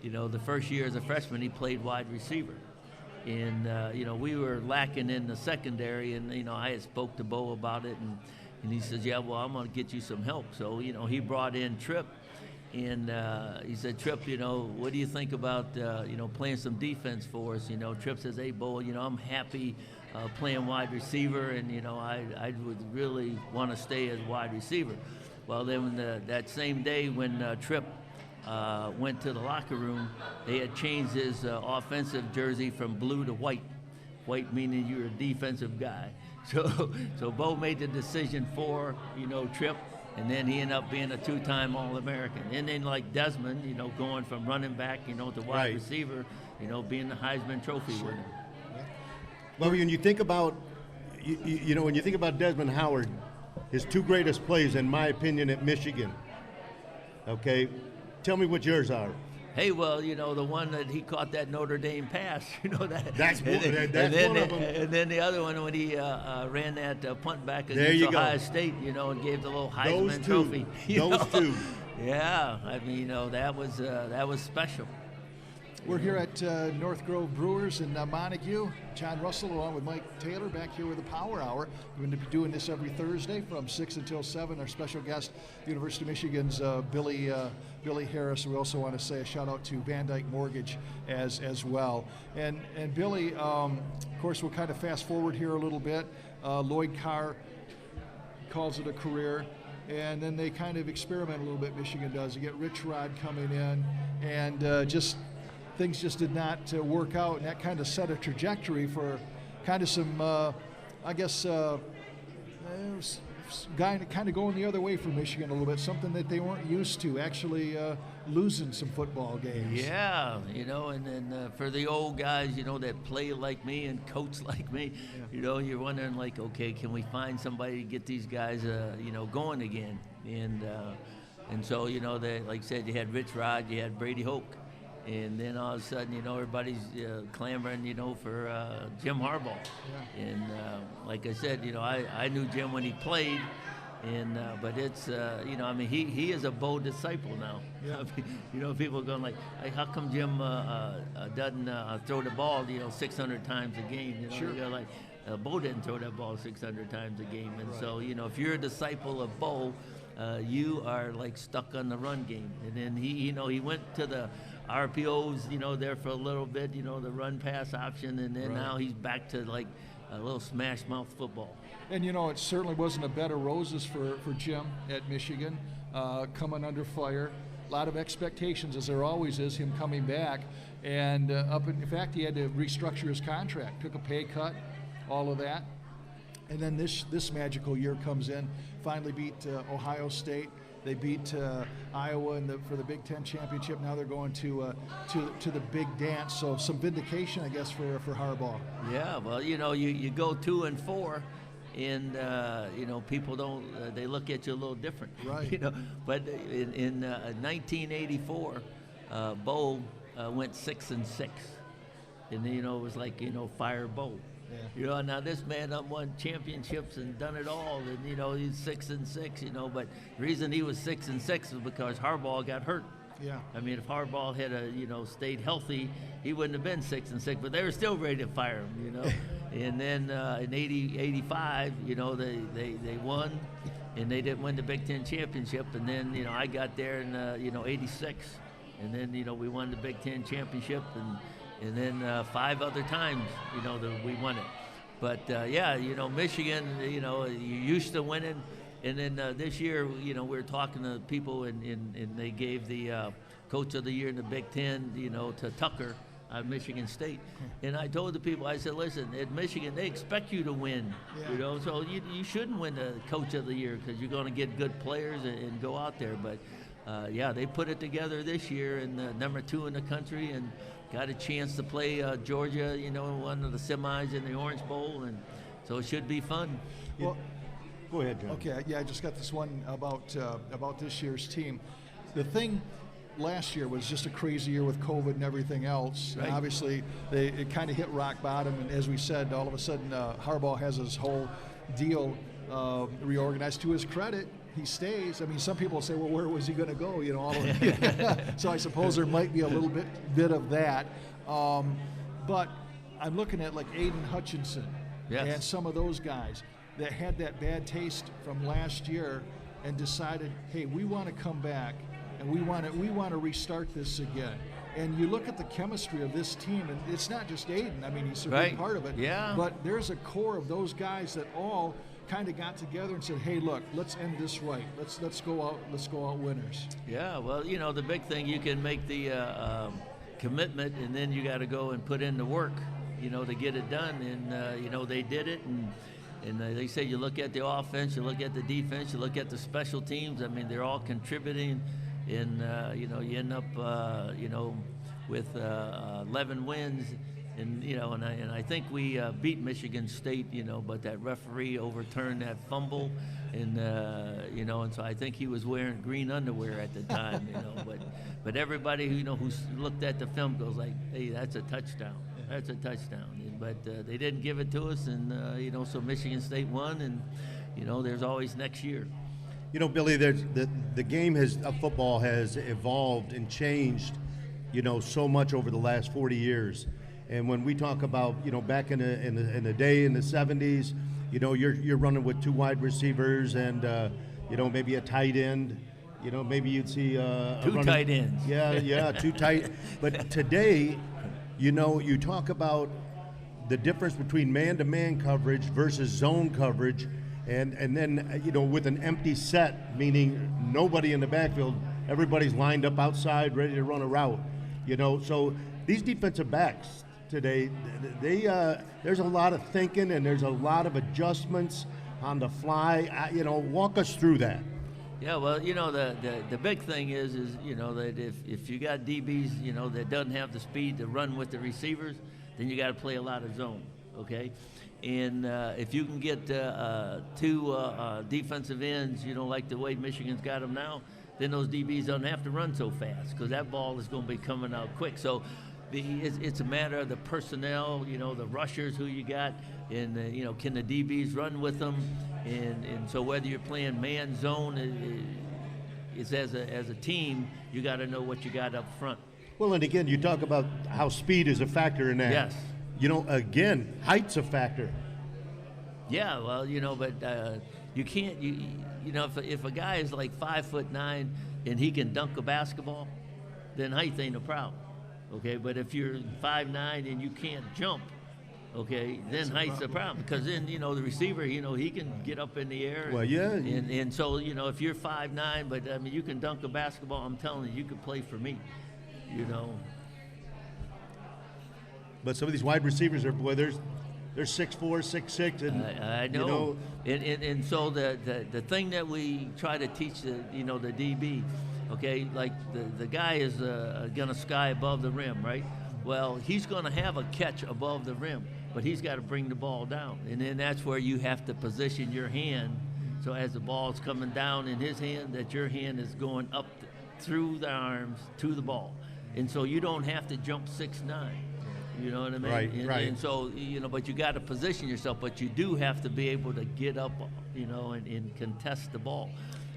the first year as a freshman, he played wide receiver. And, we were lacking in the secondary, and, I had spoke to Bo about it, and he says, yeah, well, I'm going to get you some help. So, he brought in Trip, and he said, Trip, what do you think about, playing some defense for us? Trip says, hey, Bo, I'm happy playing wide receiver, and, I would really want to stay as wide receiver. Well, then that same day when Trip went to the locker room, they had changed his offensive jersey from blue to white. White meaning you're a defensive guy. So Bo made the decision for, Trip, and then he ended up being a two-time All-American. And then like Desmond, going from running back, to wide Right. receiver, being the Heisman Trophy winner. Well, when you think about, when you think about Desmond Howard, his two greatest plays, in my opinion, at Michigan. Okay, tell me what yours are. Hey, well, the one that he caught that Notre Dame pass, That's one of them. And then the other one when he ran that punt back There against you go. Ohio State, and gave the little Heisman Those two. Trophy. Those two. Yeah, I mean, that was special. We're here at North Grove Brewers in Montague. Jon Russell along with Mike Taylor back here with the Power Hour. We're going to be doing this every Thursday from 6 until 7. Our special guest, University of Michigan's Billy Harris. We also want to say a shout out to VanDyk Mortgage as well. And Billy, of course, we'll kind of fast forward here a little bit. Lloyd Carr calls it a career. And then they kind of experiment a little bit, Michigan does. You get Rich Rod coming in and just things just did not work out, and that kind of set a trajectory for kind of some, I guess, kind of going the other way for Michigan a little bit, something that they weren't used to, actually losing some football games. Yeah, and then for the old guys, that play like me and coach like me, you're wondering, like, okay, can we find somebody to get these guys, going again? And so, they, like I said, you had Rich Rod, you had Brady Hoke, and then all of a sudden, everybody's clamoring, for Jim Harbaugh. Yeah. And like I said, I knew Jim when he played, and but it's, he is a bold disciple now. Yeah. People are going like, hey, how come Jim doesn't throw the ball, 600 times a game? Sure. You're like, Bo didn't throw that ball 600 times a game. And Right. so, if you're a disciple of Bo, you are like stuck on the run game. And then he went to the RPOs, there for a little bit, the run pass option, and then Right. now he's back to like a little smash mouth football. And it certainly wasn't a bed of roses for Jim at Michigan, coming under fire. A lot of expectations, as there always is, him coming back. And in fact, he had to restructure his contract, took a pay cut, all of that. And then this magical year comes in, finally beat Ohio State. They beat Iowa for the Big Ten championship. Now they're going to the big dance. So some vindication, I guess, for Harbaugh. Yeah, well, you go 2-4, and people don't. They look at you a little different. Right. But in 1984, Bo went 6-6, and then, it was like fire Bo. Yeah. Now this man won championships and done it all, and he's 6-6. But the reason he was 6-6 was because Harbaugh got hurt. Yeah. I mean, if Harbaugh had stayed healthy, he wouldn't have been 6-6. But they were still ready to fire him. And then in 85, they won, and they didn't win the Big Ten championship. And then I got there in 86, and then we won the Big Ten championship, and then 5 other times, that we won it. But Michigan, you're used to winning. And then this year, we were talking to people, and they gave the Coach of the Year in the Big Ten, to Tucker out of Michigan State. And I told the people, I said, listen, at Michigan, they expect you to win, Yeah. So you shouldn't win the Coach of the Year because you're going to get good players and go out there. But, they put it together this year, and number 2 in the country, and got a chance to play Georgia, in one of the semis in the Orange Bowl, and so it should be fun. Well, Go ahead, John. okay, yeah, I just got this one about this year's team. The thing last year was just a crazy year with COVID and everything else. Right. And obviously, it kind of hit rock bottom, and as we said, all of a sudden, Harbaugh has his whole deal reorganized. To his credit, he stays. I mean, some people say, well, where was he going to go? All of So I suppose there might be a little bit of that. But I'm looking at like Aiden Hutchinson and some of those guys that had that bad taste from last year and decided, hey, we want to come back and we want to restart this again. And you look at the chemistry of this team, and it's not just Aiden. I mean, he's a big part of it. Yeah. But there's a core of those guys that all kind of got together and said, hey, look, let's end this right. Let's go out winners. Yeah, well, the big thing, you can make the commitment, and then you got to go and put in the work, to get it done. And they did it, and they say you look at the offense, you look at the defense, you look at the special teams. I mean, they're all contributing, and you end up with 11 wins. And and I think we beat Michigan State, but that referee overturned that fumble, and and so I think he was wearing green underwear at the time, but everybody who looked at the film goes like, hey, that's a touchdown, that's a touchdown. But they didn't give it to us, and so Michigan State won, and there's always next year. Billy, the game of football has evolved and changed, so much over the last 40 years. And when we talk about, back in the day in the 70s, you're running with 2 wide receivers and, maybe a tight end. Maybe you'd see 2 tight ends. Yeah, 2 tight. But today, you talk about the difference between man-to-man coverage versus zone coverage, and then with an empty set, meaning nobody in the backfield, everybody's lined up outside ready to run a route. So these defensive backs today, there's a lot of thinking and there's a lot of adjustments on the fly. Walk us through that. Yeah, well, the big thing is that if you got DBs, that doesn't have the speed to run with the receivers, then you got to play a lot of zone, okay? And if you can get two defensive ends, like the way Michigan's got them now, then those DBs don't have to run so fast because that ball is going to be coming out quick. So it's a matter of the personnel, the rushers who you got, and can the DBs run with them? And so whether you're playing man zone, it's as a team, you got to know what you got up front. Well, and again, you talk about how speed is a factor in that. Yes. Again, height's a factor. Yeah, well, but you can't. If a guy is like 5'9" and he can dunk a basketball, then height ain't a problem. Okay, but if you're 5'9" and you can't jump, okay, then height's a problem because then the receiver, he can get up in the air. Well, yeah. And so if you're 5'9", but I mean you can dunk a basketball, I'm telling you could play for me. But some of these wide receivers they're 6'4", 6'6", and I know. And so the thing that we try to teach the DB, okay, like the guy is gonna sky above the rim, right? Well, he's gonna have a catch above the rim, but he's got to bring the ball down, and then that's where you have to position your hand. So as the ball's coming down in his hand, that your hand is going up through the arms to the ball, and so you don't have to jump 6'9". You know what I mean? Right. And so, but you got to position yourself, but you do have to be able to get up, and contest the ball.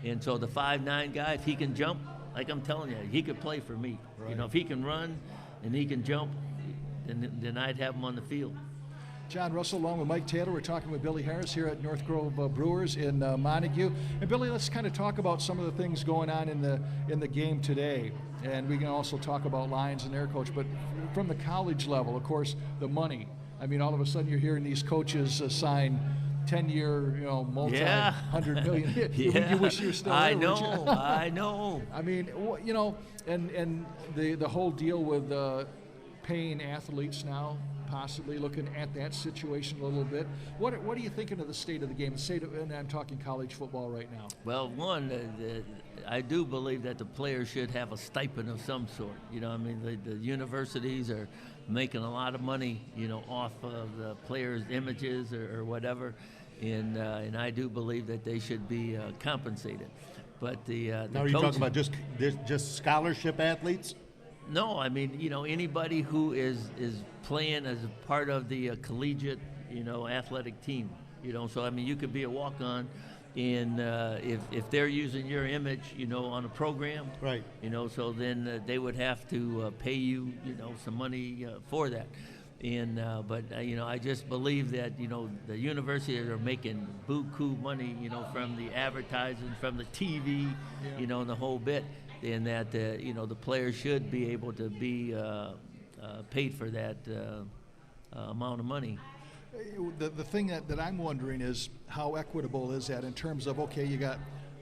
And so the 5'9" guy, if he can jump, like I'm telling you, he could play for me. Right. If he can run and he can jump, then I'd have him on the field. Jon Russell along with Mike Taylor. We're talking with Billy Harris here at North Grove Brewers in Montague. And Billy, let's kind of talk about some of the things going on in the game today. And we can also talk about Lions and their coach. But from the college level, of course, the money. I mean, all of a sudden you're hearing these coaches sign 10-year, multi-$100 million. Yeah. You wish you were still there. I know. I mean, and the whole deal with paying athletes now, possibly looking at that situation a little bit. What are you thinking of the state of the game? And I'm talking college football right now. Well, I do believe that the players should have a stipend of some sort. The universities are making a lot of money, off of the players' images or whatever, and I do believe that they should be compensated. But the now, are you talking about just scholarship athletes? No, I mean, anybody who is playing as a part of the collegiate, athletic team, So, I mean, you could be a walk-on, and if they're using your image, on a program, right? So then they would have to pay you, some money for that. And but I just believe that the universities are making buku money, from the advertising, from the TV, and the whole bit. And that the players should be able to be paid for that amount of money. The thing that I'm wondering is how equitable is that in terms of, okay, you got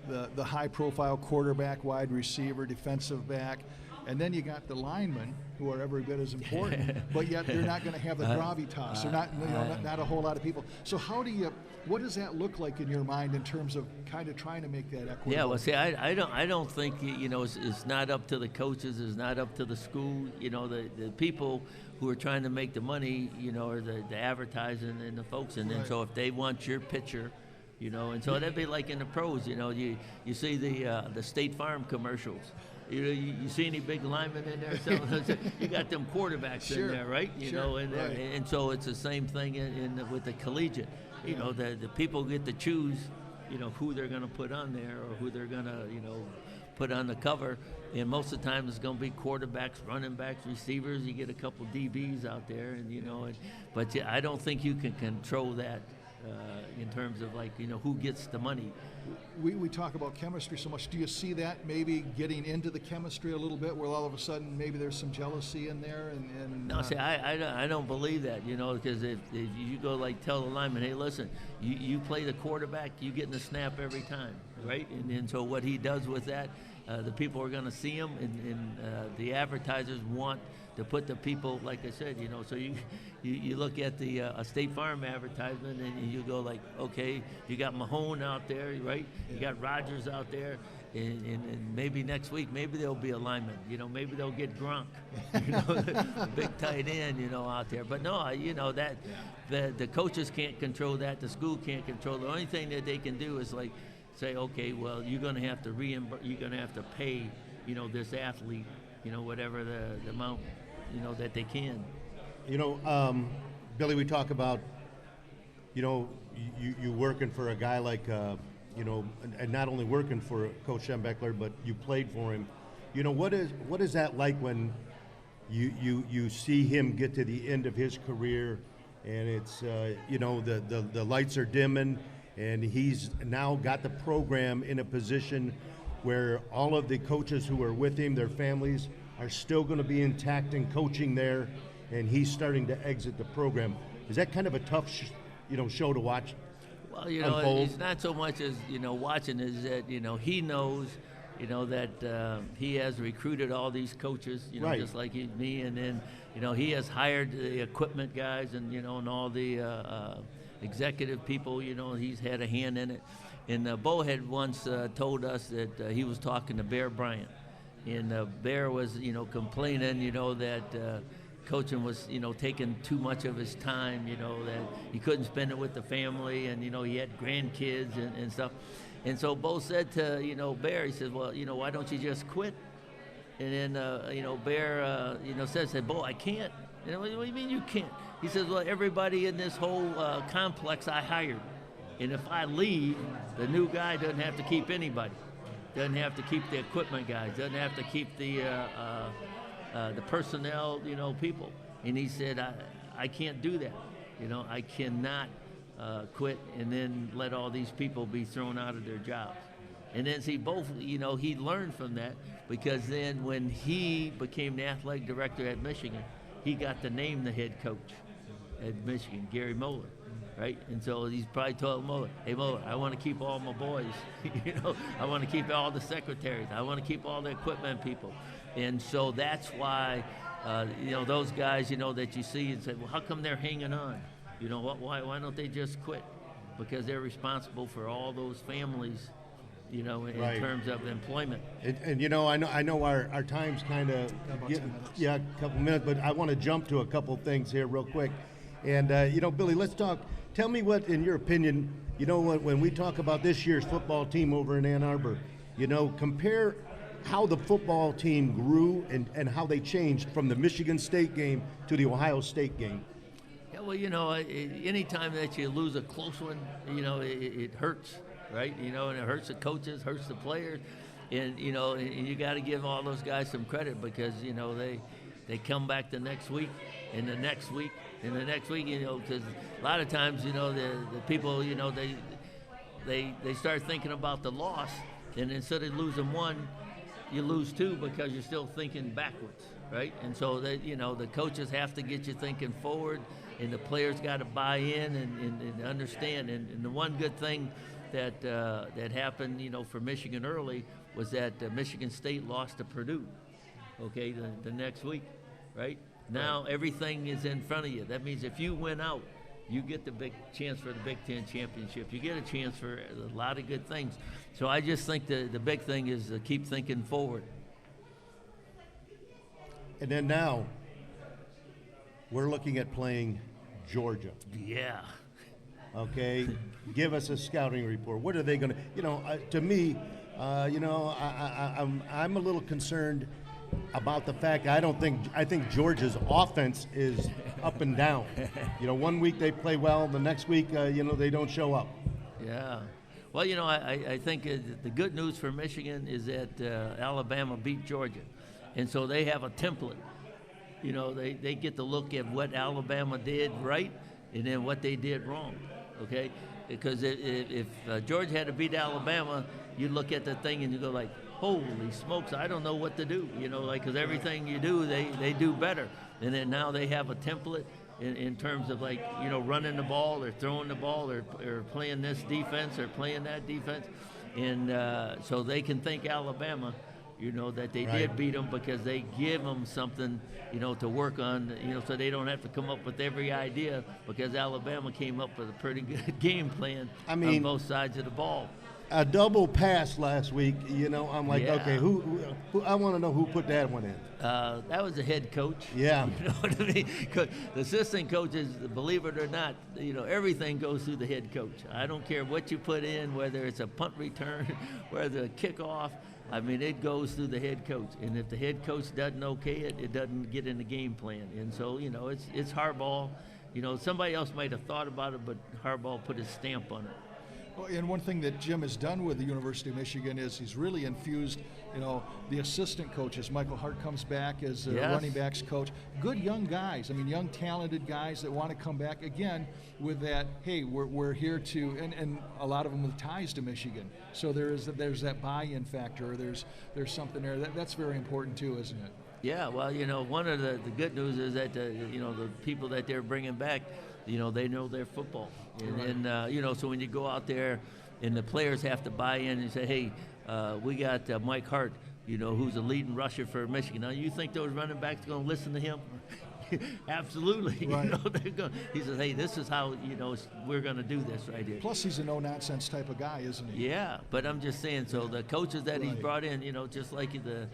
the high-profile quarterback, wide receiver, defensive back, and then you got the linemen who are every bit as important, but yet they're not going to have the gravitas. They're not a whole lot of people. So what does that look like in your mind in terms of kind of trying to make that equitable? Yeah, well, see, I don't think it's not up to the coaches. It's not up to the school. The people who are trying to make the money, are the advertising and the folks, and then so if they want your picture. And so that'd be like in the pros. You see the State Farm commercials. You see any big linemen in there? You got them quarterbacks in there, right? And so it's the same thing with the collegiate. The people get to choose, who they're going to put on there or who they're going to, put on the cover. And most of the time it's going to be quarterbacks, running backs, receivers. You get a couple DBs out there, but I don't think you can control that. In terms of who gets the money. We talk about chemistry so much. Do you see that maybe getting into the chemistry a little bit where all of a sudden maybe there's some jealousy in there? No, see, I don't believe that, because if you go tell the lineman, hey, listen, you play the quarterback, you get in the snap every time, right? And so what he does with that, the people are going to see him, and the advertisers want to put the people, like I said, so you look at the a State Farm advertisement and you go like, okay, you got Mahone out there, right? You got Rogers out there, and maybe next week, maybe there'll be a lineman, maybe they'll get Gronk, the big tight end, out there. But no, that the coaches can't control that, the school can't control it. The only thing that they can do is like say, okay, well, you're going to have to you're going to have to pay, this athlete, whatever the amount, that they can. Billy, we talk about, you working for a guy like, and not only working for Coach Schembechler, but you played for him. What is that like when you see him get to the end of his career, and it's the lights are dimming, and he's now got the program in a position where all of the coaches who are with him, their families, are still going to be intact and coaching there, and he's starting to exit the program. Is that kind of a tough, show to watch? Well, unfold? It's not so much as watching, is that he knows, that he has recruited all these coaches, right. just like me, and then he has hired the equipment guys and and all the executive people. He's had a hand in it. And Bo had once told us that he was talking to Bear Bryant, and Bear was complaining that coaching was taking too much of his time, that he couldn't spend it with the family, and he had grandkids and stuff. And so Bo said to Bear, he says, well, why don't you just quit? And then Bear said, Bo, I can't. What do you mean you can't? He says, well, everybody in this whole complex I hired. And if I leave, the new guy doesn't have to keep anybody. Doesn't have to keep the equipment guys. Doesn't have to keep the personnel, people. And he said, I can't do that. I cannot quit and then let all these people be thrown out of their jobs. And then see, both, he learned from that, because then when he became the athletic director at Michigan, he got to name the head coach at Michigan, Gary Moeller. Right, and so he's probably told Moeller, "Hey Moeller, I want to keep all my boys. I want to keep all the secretaries. I want to keep all the equipment people." And so that's why, those guys, that you see and say, "Well, how come they're hanging on? Why don't they just quit?" Because they're responsible for all those families, in right. terms of employment. And I know our time's kind of a couple minutes, but I want to jump to a couple things here real quick. And Billy, let's talk. Tell me what, in your opinion, when we talk about this year's football team over in Ann Arbor, compare how the football team grew and how they changed from the Michigan State game to the Ohio State game. Yeah, well, anytime that you lose a close one, it hurts, right? And it hurts the coaches, hurts the players, and you got to give all those guys some credit, because they come back the next week and the next week and the next week, because a lot of times, the people, they start thinking about the loss, and instead of losing one, you lose two, because you're still thinking backwards, right? And so the coaches have to get you thinking forward, and the players got to buy in and understand. And the one good thing that happened, for Michigan early, was that Michigan State lost to Purdue, okay, the next week, right? Now everything is in front of you. That means if you win out, you get the big chance for the Big Ten championship. You get a chance for a lot of good things. So I just think the big thing is to keep thinking forward. And then now, we're looking at playing Georgia. Yeah. Okay, give us a scouting report. What are they going to? To me, I'm a little concerned about the fact I think Georgia's offense is up and down. 1 week they play well, the next week they don't show up. Yeah. Well, I think the good news for Michigan is that Alabama beat Georgia, and so they have a template. They get to look at what Alabama did right and then what they did wrong. Okay, because if Georgia had to beat Alabama, you look at the thing and you go like, holy smokes, I don't know what to do, because everything you do, they do better. And then now they have a template in terms of running the ball or throwing the ball or playing this defense or playing that defense. And so they can thank Alabama that they Right. did beat them because they give them something, to work on, so they don't have to come up with every idea, because Alabama came up with a pretty good game plan on both sides of the ball. A double pass last week, I'm like, Yeah. okay, who I want to know who put that one in. That was the head coach. Yeah. You know what I mean? 'Cause the assistant coaches, believe it or not, everything goes through the head coach. I don't care what you put in, whether it's a punt return, whether a kickoff. I mean, it goes through the head coach. And if the head coach doesn't okay it, it doesn't get in the game plan. And so, it's Harbaugh. Somebody else might have thought about it, but Harbaugh put his stamp on it. Well, and one thing that Jim has done with the University of Michigan is he's really infused, the assistant coaches. Michael Hart comes back as Yes. running backs coach. Good young guys. I mean, young talented guys that want to come back again with that. Hey, we're here to, and a lot of them with ties to Michigan. So there's that buy-in factor. There's something there that's very important too, isn't it? Yeah, well, one of the good news is that the people that they're bringing back, they know their football, and so when you go out there, and the players have to buy in and say, hey, we got Mike Hart, who's a leading rusher for Michigan. Now, you think those running backs are going to listen to him? Absolutely. Right. They're going. He says, hey, this is how we're going to do this right here. Plus, he's a no-nonsense type of guy, isn't he? Yeah, but I'm just saying. So the coaches that he's brought in, just like the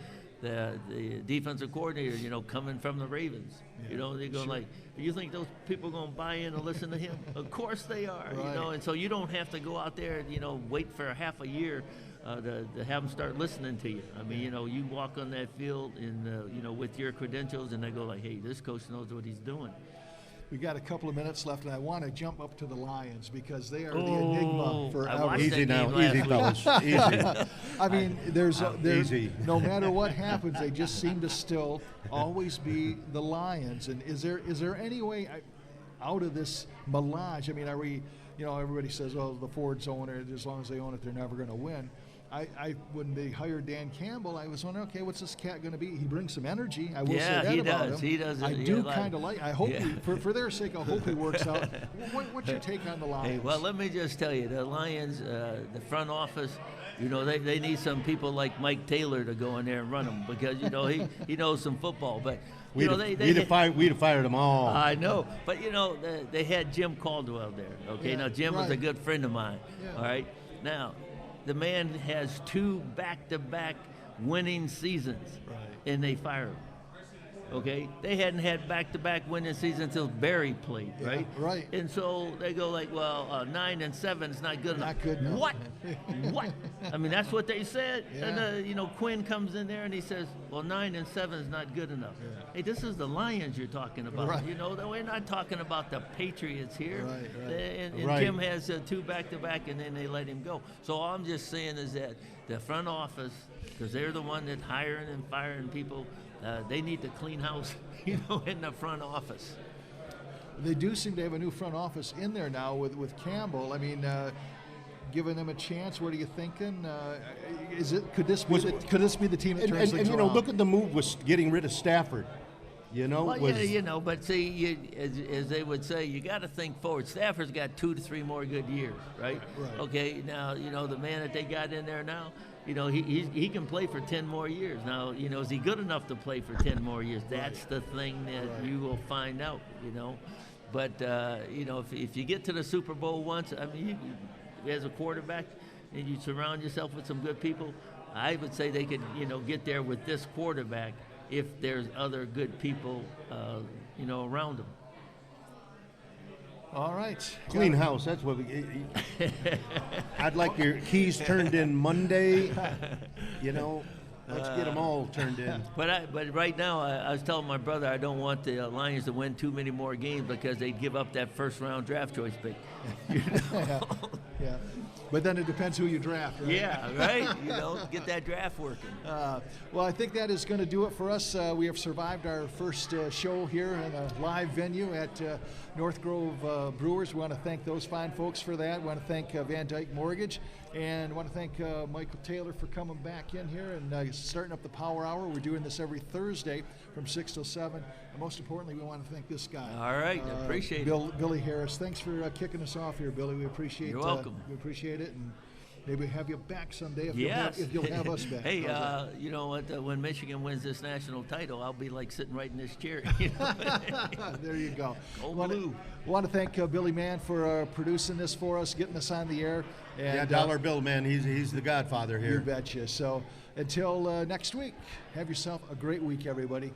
defensive coordinator, coming from the Ravens. Yeah, they're going like, you think those people are going to buy in and listen to him? Of course they are, Right. and so you don't have to go out there and, wait for a half a year to have them start listening to you. I mean, you walk on that field and, with your credentials, and they go like, hey, this coach knows what he's doing. We got a couple of minutes left, and I want to jump up to the Lions because they are the enigma I forever. watched Easy that now, game easy, last fellas, easy. I mean, there's Easy. no matter what happens, they just seem to still always be the Lions. And is there any way out of this melange? I mean, are we? Everybody says, "Oh, the Fords own it. As long as they own it, they're never going to win." When they hired Dan Campbell, I was wondering, okay, what's this cat going to be? He brings some energy. I will say that he about does. him. He does. I do kind of like. I hope Yeah. for their sake, I hope he works out. What's your take on the Lions? Hey, well, let me just tell you, the Lions, the front office, they need some people like Mike Taylor to go in there and run them because he knows some football. But We'd have fired them all. I know, but they had Jim Caldwell there. Okay, Yeah, now Jim was a right. good friend of mine. Yeah. All right, now the man has 2 back-to-back winning seasons, Right. and they fire him. Okay, they hadn't had back-to-back winning seasons until Barry played, Yeah, right? right. And so they go like, well, 9 and 7 is not good enough. Not good enough. What? What? I mean, that's what they said. Yeah. And Quinn comes in there and he says, well, 9 and 7 is not good enough. Yeah. Hey, this is the Lions you're talking about. Right. We're not talking about the Patriots here. Right. And Right. Jim has 2 back-to-back, and then they let him go. So all I'm just saying is that the front office, because they're the one that hiring and firing people, they need to clean house, in the front office. They do seem to have a new front office in there now with Campbell. I mean, giving them a chance. What are you thinking? Could this be the team that turns things around? Look at the move with getting rid of Stafford. Well, but see, as they would say, you got to think forward. Stafford's got 2 to 3 more good years, right? Right. Okay, now, the man that they got in there now, he can play for 10 more years. Now, is he good enough to play for 10 more years? That's the thing that you will find out, But, if you get to the Super Bowl once, I mean, as a quarterback, and you surround yourself with some good people, I would say they could, get there with this quarterback if there's other good people, around them. All right. Clean house. That's what we. I'd like your keys turned in Monday. Let's get them all turned in. But right now, I was telling my brother I don't want the Lions to win too many more games because they'd give up that first-round draft choice pick. Yeah. But then it depends who you draft, right? Yeah, right? Get that draft working. Well, I think that is going to do it for us. We have survived our first show here in a live venue at North Grove Brewers. We want to thank those fine folks for that. We want to thank VanDyk Mortgage, and want to thank Michael Taylor for coming back in here and starting up the Power Hour. We're doing this every Thursday from 6 till 7. And most importantly, we want to thank this guy. All right, appreciate it. Billy Harris. Thanks for kicking us off here, Billy. We appreciate You're welcome. We appreciate it. And maybe have you back someday if, Yes. you'll have us back. Hey, you know what? When Michigan wins this national title, I'll be like sitting right in this chair. You know? There you go. Go Want Blue. to thank Billy Mann for producing this for us, getting us on the air. And, Yeah, Dollar Bill, man, he's the godfather You here. betcha. So until next week, have yourself a great week, everybody.